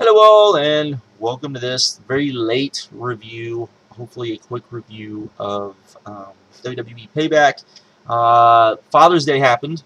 Hello all, and welcome to this very late review, hopefully a quick review of WWE Payback. Father's Day happened,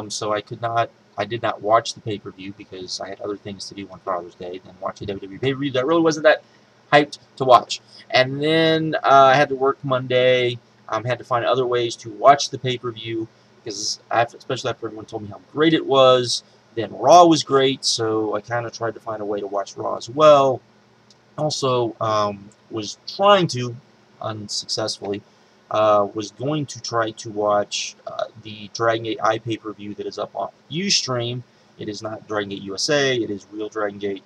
so I did not watch the pay-per-view because I had other things to do on Father's Day than watch the WWE pay-per-view. That really wasn't that hyped to watch. And then I had to work Monday, had to find other ways to watch the pay-per-view because especially after everyone told me how great it was. Then Raw was great, so I kind of tried to find a way to watch Raw as well. Also, was trying to, unsuccessfully, was going to try to watch the Dragon Gate iPay-per-view that is up on Ustream. It is not Dragon Gate USA, it is real Dragon Gate.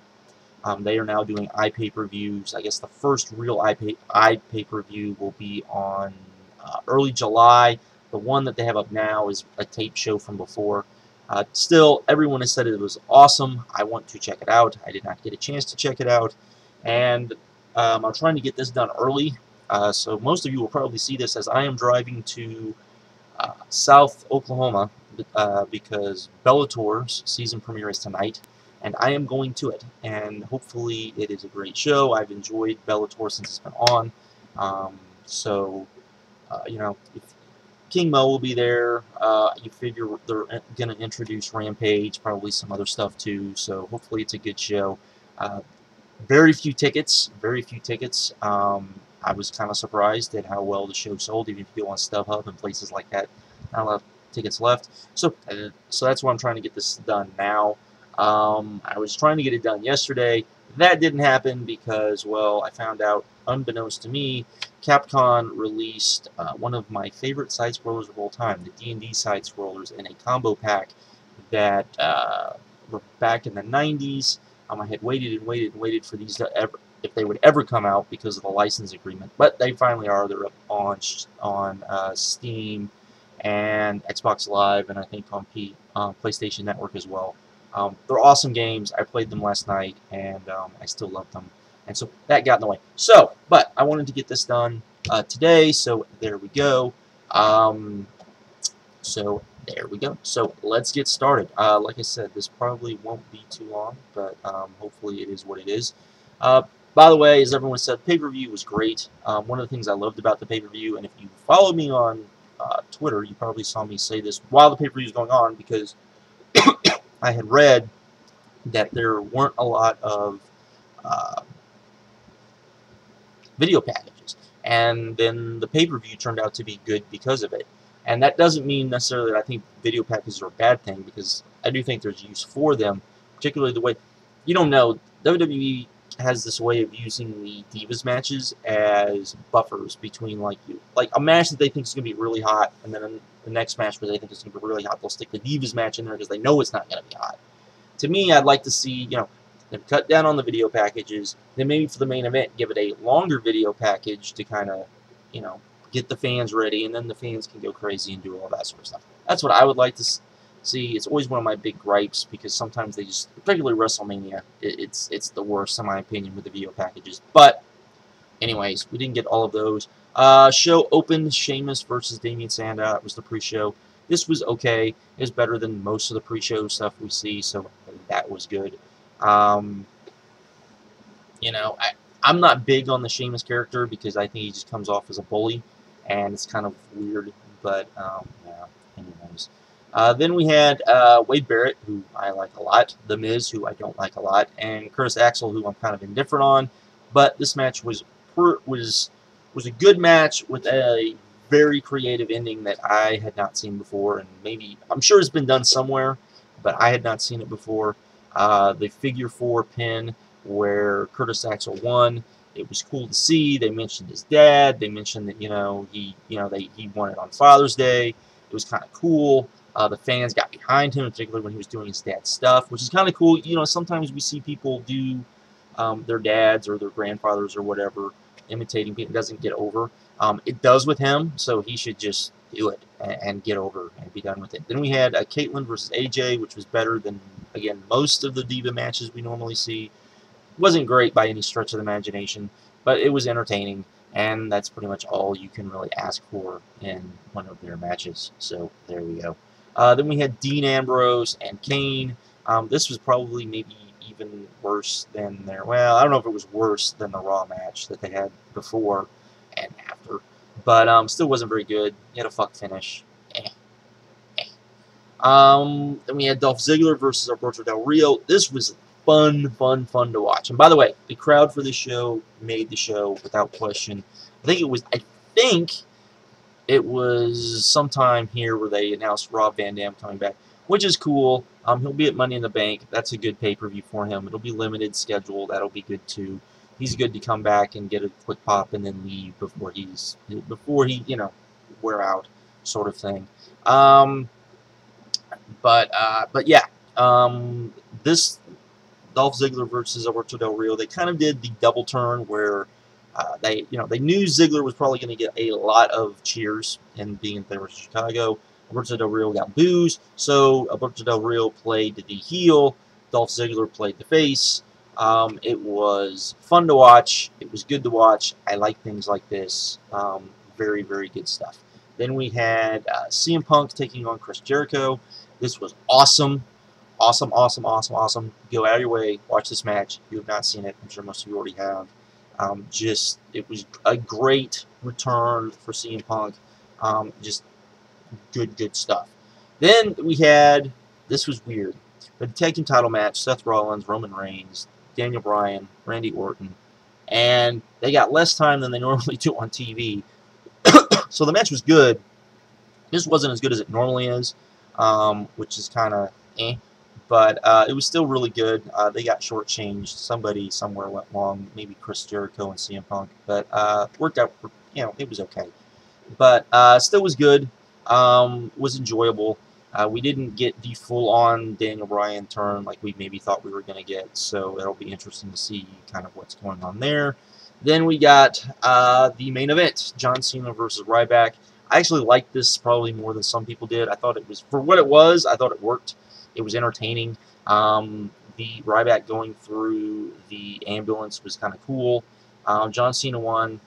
They are now doing iPay-per-views. I guess the first real iPay-per-view will be on early July. The one that they have up now is a tape show from before. Still, everyone has said it was awesome. I want to check it out. I did not get a chance to check it out. And I'm trying to get this done early. So most of you will probably see this as I am driving to South Oklahoma because Bellator's season premiere is tonight. And I am going to it. And hopefully it is a great show. I've enjoyed Bellator since it's been on. You know, if King Mo will be there. You figure they're going to introduce Rampage, probably some other stuff too, so hopefully it's a good show. Very few tickets, very few tickets. I was kind of surprised at how well the show sold, even if you go on StubHub and places like that. Not a lot of tickets left. So that's why I'm trying to get this done now. I was trying to get it done yesterday. That didn't happen because, well, I found out, unbeknownst to me, Capcom released one of my favorite side-scrollers of all time, the D&D side-scrollers, in a combo pack that were back in the 90s. I had waited and waited and waited for these to if they would ever come out because of the license agreement, but they finally are. They're up on Steam and Xbox Live, and I think on PlayStation Network as well. They're awesome games. I played them last night, and I still love them. And so that got in the way. So, but I wanted to get this done today, so there we go. So let's get started. Like I said, this probably won't be too long, but hopefully it is what it is. By the way, as everyone said, pay-per-view was great. One of the things I loved about the pay-per-view, and if you follow me on Twitter, you probably saw me say this while the pay-per-view was going on, because I had read that there weren't a lot of video packages, and then the pay-per-view turned out to be good because of it. And that doesn't mean necessarily that I think video packages are a bad thing, because I do think there's use for them, particularly the way, you don't know, WWE has this way of using the Divas matches as buffers between like a match that they think is going to be really hot, and then the next match where they think it's going to be really hot, they'll stick the Divas match in there because they know it's not going to be hot. To me, I'd like to see, you know, them cut down on the video packages, then maybe for the main event give it a longer video package to kind of, you know, get the fans ready, and then the fans can go crazy and do all that sort of stuff. That's what I would like to see. It's always one of my big gripes, because sometimes they just, particularly WrestleMania, it's the worst in my opinion with the video packages. But anyways, we didn't get all of those. Show opened, Sheamus versus Damien Sandow. It was the pre-show. This was okay. It was better than most of the pre-show stuff we see, so that was good. You know, I'm not big on the Sheamus character because I think he just comes off as a bully, and it's kind of weird, but yeah, anyways. Then we had Wade Barrett, who I like a lot, The Miz, who I don't like a lot, and Axel, who I'm kind of indifferent on. But this match was a good match with a very creative ending that I had not seen before, and maybe, I'm sure it's been done somewhere, but I had not seen it before. The figure 4 pin where Axel won. It was cool to see. They mentioned his dad. They mentioned that, he won it on Father's Day. It was kind of cool. The fans got behind him, particularly when he was doing his dad's stuff, which is kind of cool. You know, sometimes we see people do their dads or their grandfathers or whatever, imitating people. It doesn't get over. It does with him, so he should just do it and get over and be done with it. Then we had Kaitlyn versus AJ, which was better than, again, most of the Diva matches we normally see. Wasn't great by any stretch of the imagination, but it was entertaining, and that's pretty much all you can really ask for in one of their matches. So there we go. Then we had Dean Ambrose and Kane. This was probably maybe even worse than their, well, I don't know if it was worse than the Raw match that they had before and after, but still wasn't very good. He had a fuck finish. Then we had Dolph Ziggler versus Alberto Del Rio. This was fun to watch. And by the way, the crowd for this show made the show without question. I think it was sometime here where they announced Rob Van Dam coming back, which is cool. He'll be at Money in the Bank. That's a good pay-per-view for him. It'll be limited schedule. That'll be good too. He's good to come back and get a quick pop and then leave before he, you know, wear out, sort of thing. But yeah, this Dolph Ziggler versus Alberto Del Rio, they kind of did the double turn where they knew Ziggler was probably going to get a lot of cheers in being in favor of Chicago. Alberto Del Rio got boos, so Alberto Del Rio played the heel. Dolph Ziggler played the face. It was fun to watch. It was good to watch. I like things like this. Very, very good stuff. Then we had CM Punk taking on Chris Jericho. This was awesome. Awesome. Go out of your way. Watch this match. If you have not seen it, I'm sure most of you already have. It was a great return for CM Punk. Just good stuff. Then we had, this was weird, the tag team title match, Seth Rollins, Roman Reigns, Daniel Bryan, Randy Orton, and they got less time than they normally do on TV. So the match was good. This wasn't as good as it normally is, which is kind of but it was still really good. They got shortchanged. Somebody somewhere went wrong, maybe Chris Jericho and CM Punk, but worked out. It was okay, but still was good. Was enjoyable. We didn't get the full-on Daniel Bryan turn like we maybe thought we were going to get, so it'll be interesting to see kind of what's going on there. Then we got the main event, John Cena versus Ryback. I actually liked this probably more than some people did. I thought it was, for what it was, I thought it worked. It was entertaining. The Ryback going through the ambulance was kind of cool. John Cena won.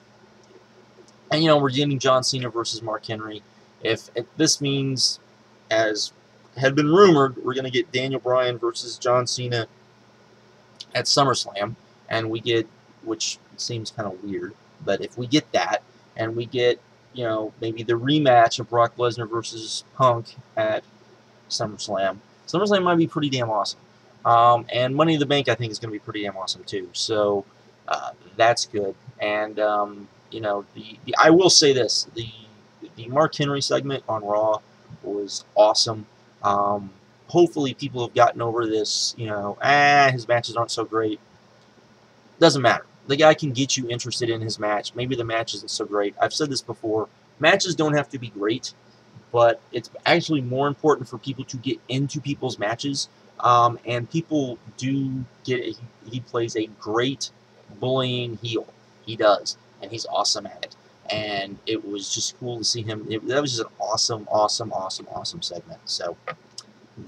And, we're getting John Cena versus Mark Henry. If this means, as had been rumored, we're going to get Daniel Bryan versus John Cena at SummerSlam, and we get, which seems kind of weird, but if we get that, and we get, maybe the rematch of Brock Lesnar versus Punk at SummerSlam, SummerSlam might be pretty damn awesome. And Money in the Bank, I think, is going to be pretty damn awesome, too. So, that's good. And, I will say this, the Mark Henry segment on Raw was awesome. Hopefully people have gotten over this, his matches aren't so great. Doesn't matter. The guy can get you interested in his match. Maybe the match isn't so great. I've said this before. Matches don't have to be great, but it's actually more important for people to get into people's matches. And people do get it. He plays a great bullying heel. He does. And he's awesome at it. And it was just cool to see him. That was just an awesome segment. So,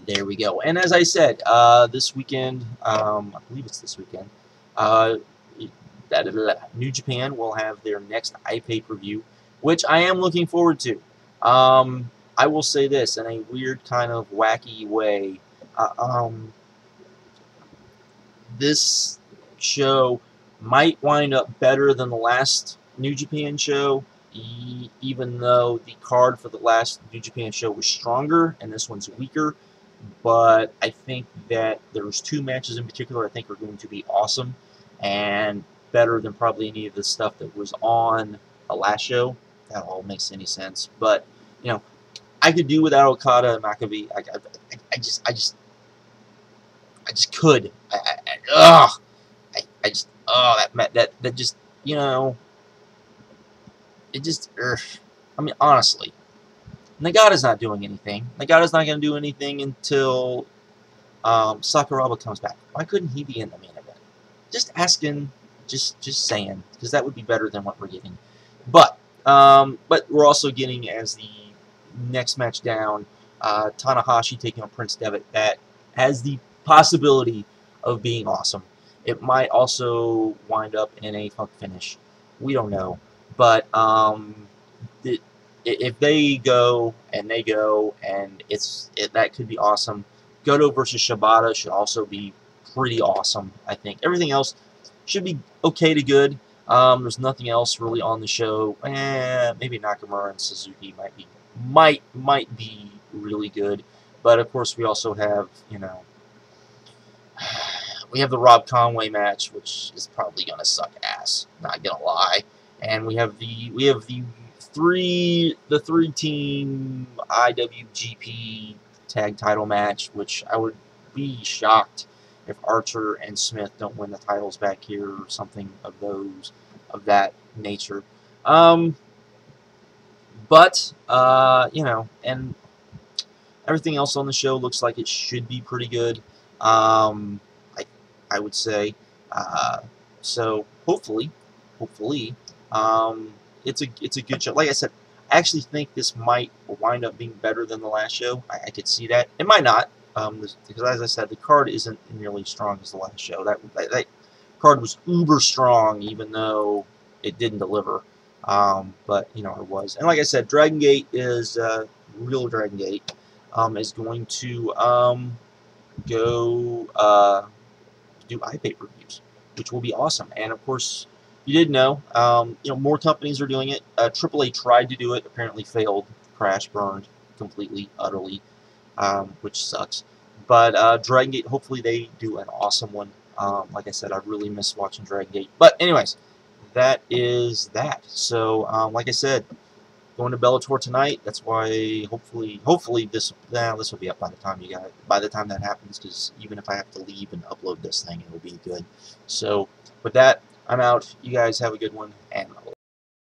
there we go. And as I said, this weekend, I believe it's this weekend, New Japan will have their next pay-per-view, which I am looking forward to. I will say this, in a weird kind of wacky way, this show might wind up better than the last New Japan show, even though the card for the last New Japan show was stronger and this one's weaker. But I think that there's two matches in particular I think are going to be awesome and better than probably any of the stuff that was on the last show. That all makes any sense. But, I could do without Okada and Maccabi. I just could. That just, it just, I mean, honestly, Nagata's not doing anything. Nagata's not going to do anything until Sakuraba comes back. Why couldn't he be in the main event? Just asking, just saying, because that would be better than what we're getting. But we're also getting, as the next match down, Tanahashi taking on Prince Devitt. That has the possibility of being awesome. It might also wind up in a fuck finish. We don't know. But if they go and that could be awesome. Goto versus Shibata should also be pretty awesome, I think. Everything else should be okay to good. There's nothing else really on the show. Maybe Nakamura and Suzuki might be really good, but of course we also have, you know, we have the Rob Conway match, which is probably gonna suck ass. Not gonna lie. And we have the three-team IWGP tag title match, which I would be shocked if Archer and Smith don't win the titles back here or something of that nature. But you know, and everything else on the show looks like it should be pretty good. I would say. So hopefully, it's a good show. Like I said, I actually think this might wind up being better than the last show. I could see that. It might not, because as I said, the card isn't nearly as strong as the last show. That card was uber strong, even though it didn't deliver. But you know, it was. And like I said, Dragon Gate is real Dragon Gate is going to go do iPay reviews, which will be awesome. And of course, you did know, you know, more companies are doing it. AAA tried to do it, apparently failed, crashed, burned completely, utterly, which sucks. But Dragon Gate, hopefully they do an awesome one. Like I said, I really miss watching Dragon Gate. But anyways, that is that. So, like I said, going to Bellator tonight. That's why hopefully this will be up by the time that happens, because even if I have to leave and upload this thing, it will be good. So with that, I'm out. You guys have a good one, and